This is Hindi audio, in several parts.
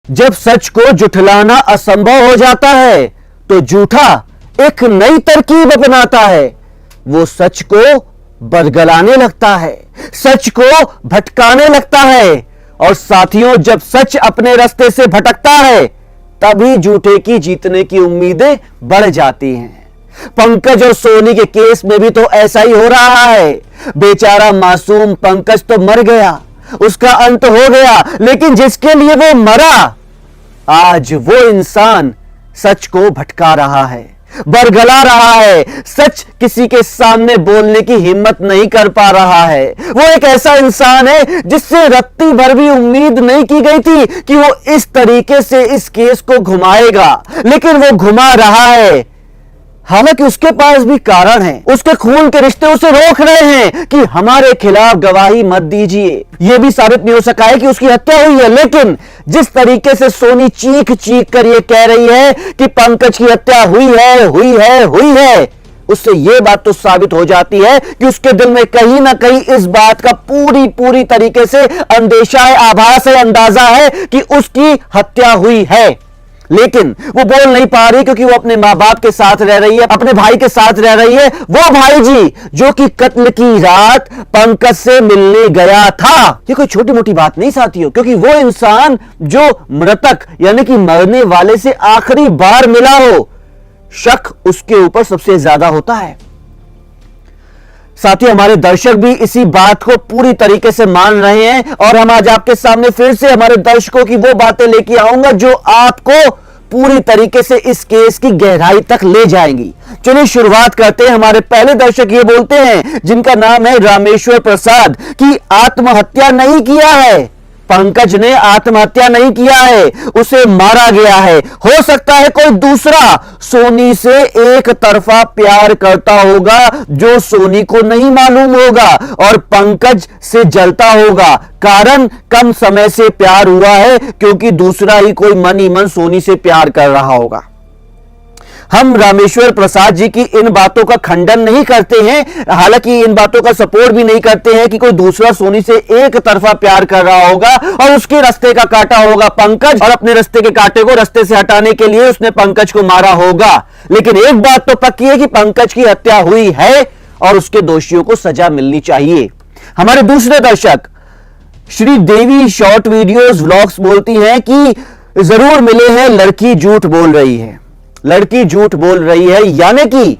जब सच को जुठलाना असंभव हो जाता है तो झूठा एक नई तरकीब अपनाता है। वो सच को बरगलाने लगता है, सच को भटकाने लगता है। और साथियों, जब सच अपने रास्ते से भटकता है तभी झूठे की जीतने की उम्मीदें बढ़ जाती हैं। पंकज और सोनी के केस में भी तो ऐसा ही हो रहा है। बेचारा मासूम पंकज तो मर गया, उसका अंत हो गया, लेकिन जिसके लिए वो मरा, आज वो इंसान सच को भटका रहा है, बरगला रहा है, सच किसी के सामने बोलने की हिम्मत नहीं कर पा रहा है। वो एक ऐसा इंसान है जिससे रत्ती भर भी उम्मीद नहीं की गई थी कि वो इस तरीके से इस केस को घुमाएगा, लेकिन वो घुमा रहा है। हालांकि उसके पास भी कारण है, उसके खून के रिश्ते उसे रोक रहे हैं कि हमारे खिलाफ गवाही मत दीजिए। यह भी साबित नहीं हो सका है कि उसकी हत्या हुई है, लेकिन जिस तरीके से सोनी चीख चीख कर यह कह रही है कि पंकज की हत्या हुई है, उससे यह बात तो साबित हो जाती है कि उसके दिल में कहीं ना कहीं इस बात का पूरी तरीके से अंदेशा है, आभास है, अंदाजा है कि उसकी हत्या हुई है। लेकिन वो बोल नहीं पा रही क्योंकि वो अपने मां बाप के साथ रह रही है, अपने भाई के साथ रह रही है। वो भाई जी जो कि कत्ल की रात पंकज से मिलने गया था। ये कोई छोटी मोटी बात नहीं साथियों, क्योंकि वो इंसान जो मृतक यानी कि मरने वाले से आखिरी बार मिला हो, शक उसके ऊपर सबसे ज्यादा होता है। साथियों, हमारे दर्शक भी इसी बात को पूरी तरीके से मान रहे हैं और हम आज आपके सामने फिर से हमारे दर्शकों की वो बातें लेके आऊंगा जो आपको पूरी तरीके से इस केस की गहराई तक ले जाएंगी। चलिए शुरुआत करते हैं। हमारे पहले दर्शक ये बोलते हैं, जिनका नाम है रामेश्वर प्रसाद, कि आत्महत्या नहीं किया है, पंकज ने आत्महत्या नहीं किया है, उसे मारा गया है। हो सकता है कोई दूसरा सोनी से एक तरफा प्यार करता होगा जो सोनी को नहीं मालूम होगा और पंकज से जलता होगा। कारण कम समय से प्यार हुआ है क्योंकि दूसरा ही कोई मन ही मन सोनी से प्यार कर रहा होगा। हम रामेश्वर प्रसाद जी की इन बातों का खंडन नहीं करते हैं, हालांकि इन बातों का सपोर्ट भी नहीं करते हैं कि कोई दूसरा सोनी से एक तरफा प्यार कर रहा होगा और उसके रास्ते का काटा होगा पंकज, और अपने रास्ते के कांटे को रास्ते से हटाने के लिए उसने पंकज को मारा होगा। लेकिन एक बात तो पक्की है कि पंकज की हत्या हुई है और उसके दोषियों को सजा मिलनी चाहिए। हमारे दूसरे दर्शक श्री देवी शॉर्ट वीडियोस व्लॉग्स बोलती हैं कि जरूर मिले हैं, लड़की झूठ बोल रही है, लड़की झूठ बोल रही है, यानी कि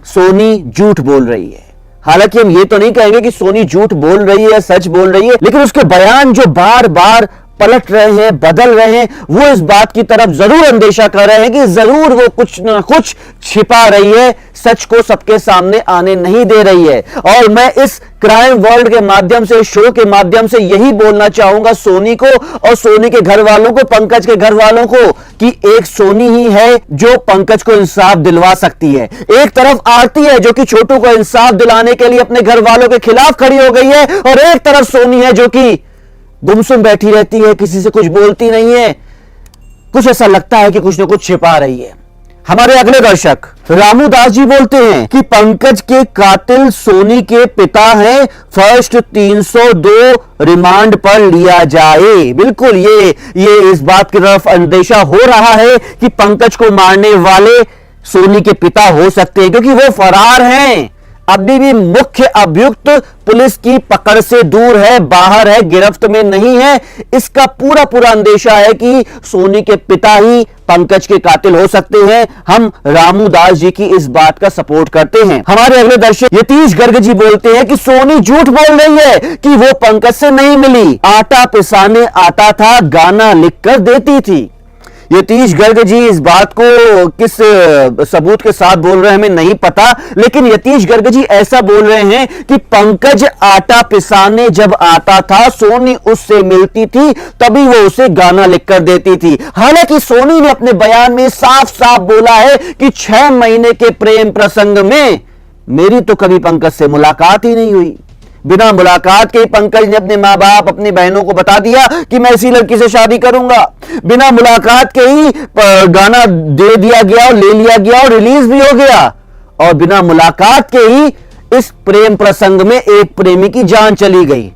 सोनी झूठ बोल रही है। हालांकि हम ये तो नहीं कहेंगे कि सोनी झूठ बोल रही है, सच बोल रही है, लेकिन उसके बयान जो बार बार पलट रहे हैं, बदल रहे हैं, वो इस बात की तरफ जरूर अंदेशा कर रहे हैं कि जरूर वो कुछ ना कुछ छिपा रही है, सच को सबके सामने आने नहीं दे रही है। और मैं इस क्राइम वर्ल्ड के माध्यम से, शो के माध्यम से यही बोलना चाहूंगा सोनी को और सोनी के घर वालों को, पंकज के घर वालों को, कि एक सोनी ही है जो पंकज को इंसाफ दिलवा सकती है। एक तरफ आरती है जो कि छोटू को इंसाफ दिलाने के लिए अपने घर वालों के खिलाफ खड़ी हो गई है, और एक तरफ सोनी है जो कि गुमसुम बैठी रहती है, किसी से कुछ बोलती नहीं है, कुछ ऐसा लगता है कि कुछ ना कुछ छिपा रही है। हमारे अगले दर्शक रामू दास जी बोलते हैं कि पंकज के कातिल सोनी के पिता हैं, फर्स्ट 302 रिमांड पर लिया जाए। बिल्कुल ये इस बात की तरफ अंदेशा हो रहा है कि पंकज को मारने वाले सोनी के पिता हो सकते हैं, क्योंकि वो फरार हैं, अभी भी मुख्य अभियुक्त पुलिस की पकड़ से दूर है, बाहर है, गिरफ्त में नहीं है। इसका पूरा अंदेशा है कि सोनी के पिता ही पंकज के कातिल हो सकते हैं। हम रामू दास जी की इस बात का सपोर्ट करते हैं। हमारे अगले दर्शक यतीश गर्ग जी बोलते हैं कि सोनी झूठ बोल रही है कि वो पंकज से नहीं मिली, आटा पिसाने आता था, गाना लिखकर देती थी। यतीश गर्ग जी इस बात को किस सबूत के साथ बोल रहे हैं हमें नहीं पता, लेकिन यतीश गर्ग जी ऐसा बोल रहे हैं कि पंकज आटा पिसाने जब आता था, सोनी उससे मिलती थी, तभी वो उसे गाना लिखकर देती थी। हालांकि सोनी ने अपने बयान में साफ साफ बोला है कि 6 महीने के प्रेम प्रसंग में मेरी तो कभी पंकज से मुलाकात ही नहीं हुई। बिना मुलाकात के पंकज ने अपने मां बाप, अपनी बहनों को बता दिया कि मैं इसी लड़की से शादी करूंगा। बिना मुलाकात के ही गाना दे दिया गया और ले लिया गया और रिलीज भी हो गया, और बिना मुलाकात के ही इस प्रेम प्रसंग में एक प्रेमी की जान चली गई।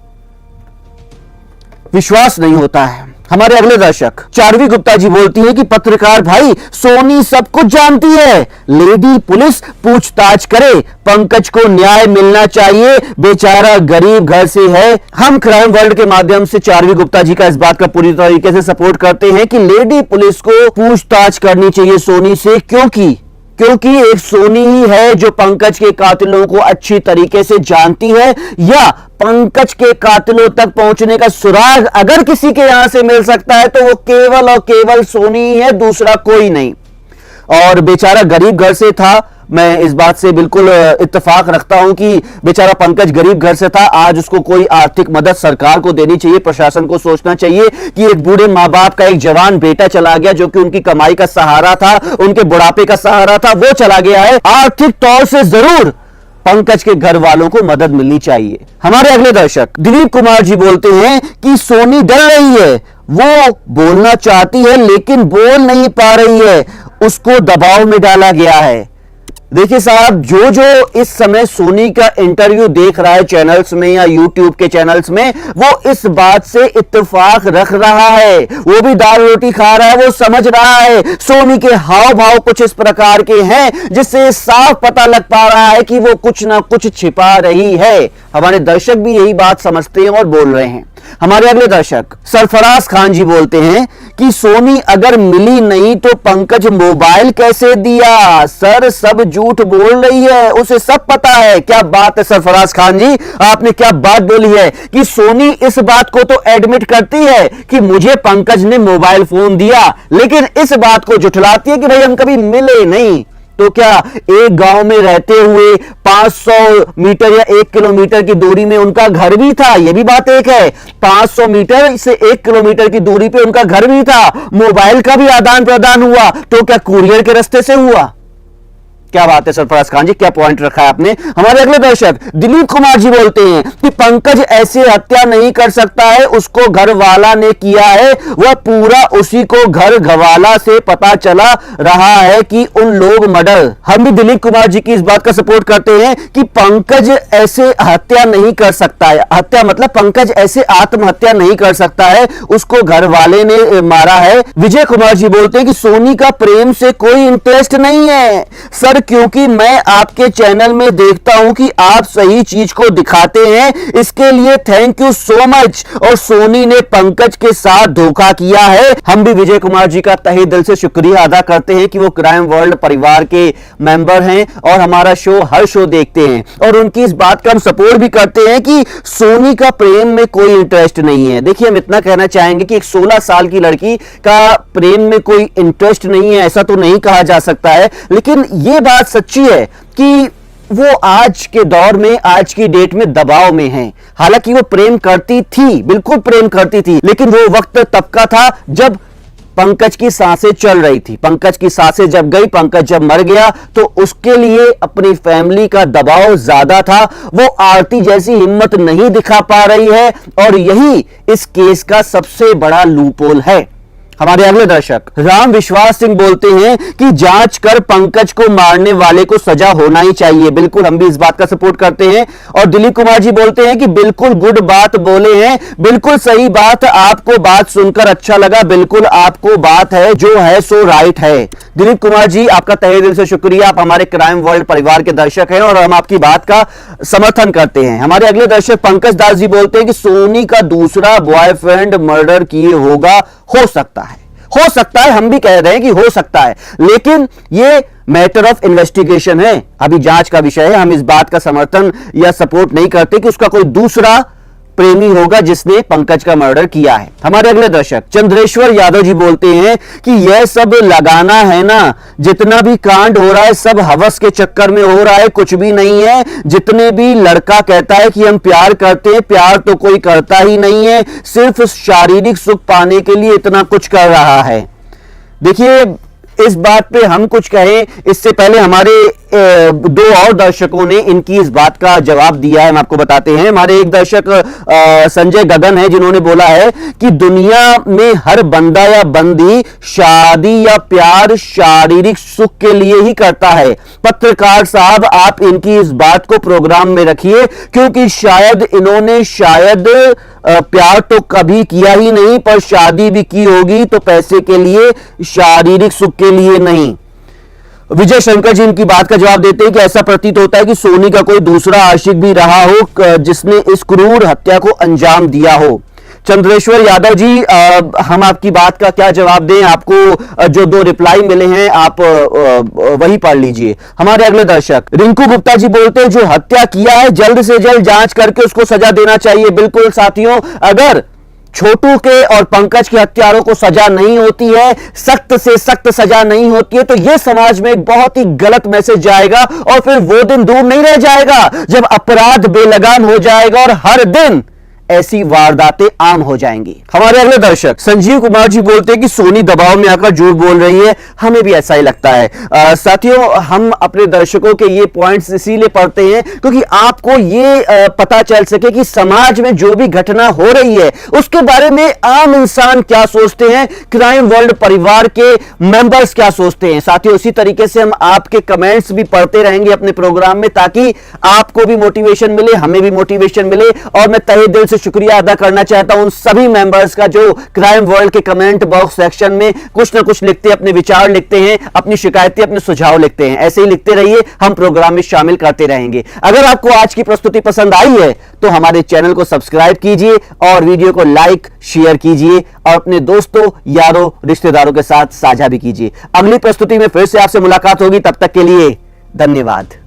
विश्वास नहीं होता है। हमारे अगले दर्शक चार्वी गुप्ता जी बोलती हैं कि पत्रकार भाई, सोनी सब कुछ जानती है, लेडी पुलिस पूछताछ करे, पंकज को न्याय मिलना चाहिए, बेचारा गरीब घर से है। हम क्राइम वर्ल्ड के माध्यम से चार्वी गुप्ता जी का इस बात का पूरी तरीके से सपोर्ट करते हैं कि लेडी पुलिस को पूछताछ करनी चाहिए सोनी से, क्योंकि एक सोनी ही है जो पंकज के कातिलों को अच्छी तरीके से जानती है, या पंकज के कातिलों तक पहुंचने का सुराग अगर किसी के यहां से मिल सकता है तो वो केवल और केवल सोनी ही है, दूसरा कोई नहीं। और बेचारा गरीब घर से था, मैं इस बात से बिल्कुल इत्तेफाक रखता हूं कि बेचारा पंकज गरीब घर से था। आज उसको कोई आर्थिक मदद सरकार को देनी चाहिए, प्रशासन को सोचना चाहिए कि एक बूढ़े मां बाप का एक जवान बेटा चला गया जो कि उनकी कमाई का सहारा था, उनके बुढ़ापे का सहारा था, वो चला गया है। आर्थिक तौर से जरूर पंकज के घर वालों को मदद मिलनी चाहिए। हमारे अगले दर्शक दिलीप कुमार जी बोलते हैं कि सोनी डर रही है, वो बोलना चाहती है लेकिन बोल नहीं पा रही है, उसको दबाव में डाला गया है। देखिए साहब, जो इस समय सोनी का इंटरव्यू देख रहा है चैनल्स में या यूट्यूब के चैनल्स में, वो इस बात से इत्तेफाक रख रहा है, वो भी दाल रोटी खा रहा है, वो समझ रहा है सोनी के हाव भाव कुछ इस प्रकार के हैं जिससे साफ पता लग पा रहा है कि वो कुछ ना कुछ छिपा रही है। हमारे दर्शक भी यही बात समझते हैं और बोल रहे हैं। हमारे अगले दर्शक सरफराज खान जी बोलते हैं कि सोनी अगर मिली नहीं तो पंकज मोबाइल कैसे दिया? सर सब झूठ बोल रही है, उसे सब पता है। क्या बात है सरफराज खान जी, आपने क्या बात बोली है कि सोनी इस बात को तो एडमिट करती है कि मुझे पंकज ने मोबाइल फोन दिया, लेकिन इस बात को झुठलाती है कि भाई हम कभी मिले नहीं। तो क्या एक गांव में रहते हुए 500 मीटर या 1 किलोमीटर की दूरी में उनका घर भी था? यह भी बात एक है, 500 मीटर से 1 किलोमीटर की दूरी पे उनका घर भी था, मोबाइल का भी आदान प्रदान हुआ, तो क्या कुरियर के रास्ते से हुआ? क्या बात है सरफराज खान जी, क्या पॉइंट रखा है आपने। हमारे अगले दर्शक दिलीप कुमार जी बोलते हैं कि पंकज ऐसे हत्या नहीं कर सकता है, उसको घर वाला ने किया है, वह पूरा उसी को घर घवाला से पता चला रहा है कि उन लोग मर्डर। हम भी दिलीप कुमार जी की इस बात का सपोर्ट करते हैं कि पंकज ऐसे हत्या नहीं कर सकता है, हत्या मतलब पंकज ऐसे आत्महत्या नहीं कर सकता है, उसको घर वाले ने मारा है। विजय कुमार जी बोलते हैं कि सोनी का प्रेम से कोई इंटरेस्ट नहीं है सर, क्योंकि मैं आपके चैनल में देखता हूं कि आप सही चीज को दिखाते हैं, इसके लिए थैंक यू सो मच। और सोनी ने पंकज के साथ धोखा किया है। हम भी विजय कुमार जी का तहे दिल से शुक्रिया अदा करते हैं कि वो क्राइम वर्ल्ड परिवार के मेंबर हैं और हमारा शो हर शो देखते हैं, और उनकी इस बात का हम सपोर्ट भी करते हैं कि सोनी का प्रेम में कोई इंटरेस्ट नहीं है। देखिए, हम इतना कहना चाहेंगे कि एक 16 साल की लड़की का प्रेम में कोई इंटरेस्ट नहीं है ऐसा तो नहीं कहा जा सकता है, लेकिन यह बात सच्ची है कि वो आज के दौर में, आज की डेट में दबाव में है। हालांकि वो प्रेम करती थी, बिल्कुल प्रेम करती थी, लेकिन वो वक्त तब का था जब पंकज की सांसें चल रही थी। पंकज की सांसें जब गई, पंकज जब मर गया, तो उसके लिए अपनी फैमिली का दबाव ज्यादा था। वो आरती जैसी हिम्मत नहीं दिखा पा रही है, और यही इस केस का सबसे बड़ा लूपहोल है। हमारे अगले दर्शक राम विश्वास सिंह बोलते हैं कि जांच कर पंकज को मारने वाले को सजा होना ही चाहिए। बिल्कुल, हम भी इस बात का सपोर्ट करते हैं। और दिलीप कुमार जी बोलते हैं कि बिल्कुल गुड बात बोले हैं, बिल्कुल सही बात, आपको बात सुनकर अच्छा लगा, बिल्कुल आपको बात है जो है सो राइट है। दिलीप कुमार जी, आपका तहे दिल से शुक्रिया, आप हमारे क्राइम वर्ल्ड परिवार के दर्शक हैं और हम आपकी बात का समर्थन करते हैं। हमारे अगले दर्शक पंकज दास जी बोलते हैं कि सोनी का दूसरा बॉयफ्रेंड मर्डर किए होगा, हो सकता है, हम भी कह रहे हैं कि हो सकता है, लेकिन ये मैटर ऑफ इन्वेस्टिगेशन है, अभी जांच का विषय है। हम इस बात का समर्थन या सपोर्ट नहीं करते कि उसका कोई दूसरा प्रेमी होगा जिसने पंकज का मर्डर किया है। हमारे अगले दर्शक चंद्रेश्वर यादव जी बोलते हैं कि यह सब लगाना है ना, जितना भी कांड हो रहा है सब हवस के चक्कर में हो रहा है, कुछ भी नहीं है। जितने भी लड़का कहता है कि हम प्यार करते हैं, प्यार तो कोई करता ही नहीं है, सिर्फ शारीरिक सुख पाने के लिए इतना कुछ कर रहा है। देखिए, इस बात पे हम कुछ कहें इससे पहले हमारे दो और दर्शकों ने इनकी इस बात का जवाब दिया है, हम आपको बताते हैं। हमारे एक दर्शक संजय गगन है, जिन्होंने बोला है कि दुनिया में हर बंदा या बंदी शादी या प्यार शारीरिक सुख के लिए ही करता है। पत्रकार साहब, आप इनकी इस बात को प्रोग्राम में रखिए, क्योंकि शायद इन्होंने प्यार तो कभी किया ही नहीं, पर शादी भी की होगी तो पैसे के लिए, शारीरिक सुख के लिए नहीं। विजय शंकर जी इनकी बात का जवाब देते हैं कि ऐसा प्रतीत होता है कि सोनी का कोई दूसरा आशिक भी रहा हो जिसने इस क्रूर हत्या को अंजाम दिया हो। चंद्रेश्वर यादव जी, हम आपकी बात का क्या जवाब दें? आपको जो दो रिप्लाई मिले हैं आप वही पढ़ लीजिए। हमारे अगले दर्शक रिंकू गुप्ता जी बोलते हैं जो हत्या किया है जल्द से जल्द जांच करके उसको सजा देना चाहिए। बिल्कुल साथियों, अगर छोटू के और पंकज के हत्यारों को सजा नहीं होती है, सख्त से सख्त सजा नहीं होती है, तो यह समाज में एक बहुत ही गलत मैसेज जाएगा और फिर वो दिन दूर नहीं रह जाएगा जब अपराध बेलगाम हो जाएगा और हर दिन ऐसी वारदातें आम हो जाएंगी। हमारे अगले दर्शक संजीव कुमार जी बोलते हैं कि सोनी दबाव में आकर झूठ बोल रही है। हमें भी ऐसा ही लगता है। साथियों, हम अपने दर्शकों के ये पॉइंट्स इसीलिए पढ़ते हैं क्योंकि आपको ये पता चल सके कि समाज में जो भी घटना हो रही है उसके बारे में आम इंसान क्या सोचते हैं, क्राइम वर्ल्ड परिवार के मेंबर्स क्या सोचते हैं। साथियों, इसी तरीके से हम आपके कमेंट्स भी पढ़ते रहेंगे अपने प्रोग्राम में, ताकि आपको भी मोटिवेशन मिले, हमें भी मोटिवेशन मिले। और मैं तहे दिल से शुक्रिया अदा करना चाहता हूं उन सभी मेंबर्स का जो क्राइम वर्ल्ड के कमेंट बॉक्स सेक्शन में कुछ ना कुछ लिखते हैं, अपने विचार लिखते हैं, अपनी शिकायतें, अपने सुझाव लिखते हैं। ऐसे ही लिखते रहिए, हम प्रोग्राम में शामिल करते रहेंगे। अगर आपको आज की प्रस्तुति पसंद आई है तो हमारे चैनल को सब्सक्राइब कीजिए और वीडियो को लाइक शेयर कीजिए और अपने दोस्तों, यारों, रिश्तेदारों के साथ साझा भी कीजिए। अगली प्रस्तुति में फिर से आपसे मुलाकात होगी, तब तक के लिए धन्यवाद।